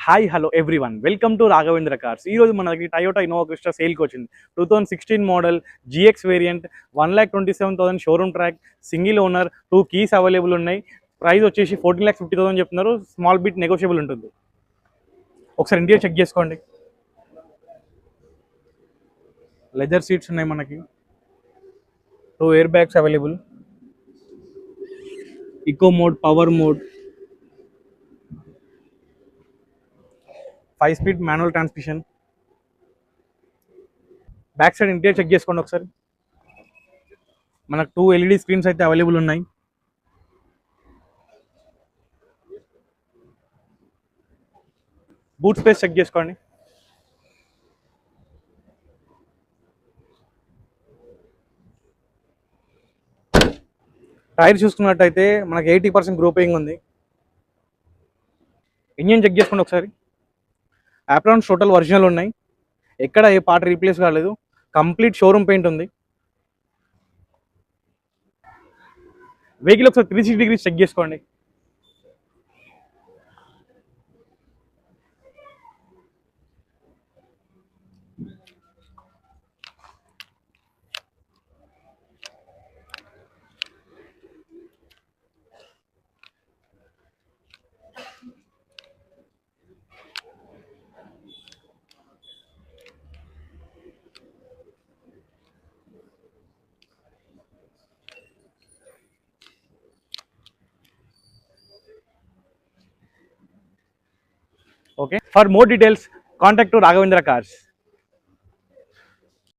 Hi hello everyone welcome to Raghavendra cars. ఈరోజు మన దగ్గర టయోటా ఇన్నోవా క్రిస్టా సేల్కి వచ్చింది. 2016 model GX variant, 1,27,000 showroom track, single owner, 2 keys available ఉన్నాయి. ప్రైస్ వచ్చేసి 14,50,000 చెప్తున్నారు. స్మాల్ బిట్ నెగోషియబుల్ ఉంటుంది. ఒకసారి ఇంటీరియర్ చెక్ చేసుకోండి. లెదర్ సీట్స్ ఉన్నాయి మనకి, 2 air bags available, eco mode, power mode, 5 speed manual transmission. Back side interior check చేసుకోండి ఒకసారి. మనకు 2 ఎల్ఈడి స్క్రీన్స్ అయితే అవైలబుల్ ఉన్నాయి. బూట్ స్పేస్ చెక్ చేసుకోండి. టైర్ చూసుకున్నట్టయితే మనకి 80% గ్రూపింగ్ ఉంది. ఇంజిన్ చెక్ చేసుకోండి ఒకసారి. యాప్రాన్స్ టోటల్ ఒరిజినల్ ఉన్నాయి, ఎక్కడ ఏ పార్ట్ రీప్లేస్ కాలేదు. కంప్లీట్ షోరూమ్ పెయింట్ ఉంది. వెహికల్ ఒకసారి 360 డిగ్రీస్ చెక్ చేసుకోండి. Okay. For more details, contact to Raghavendra Cars.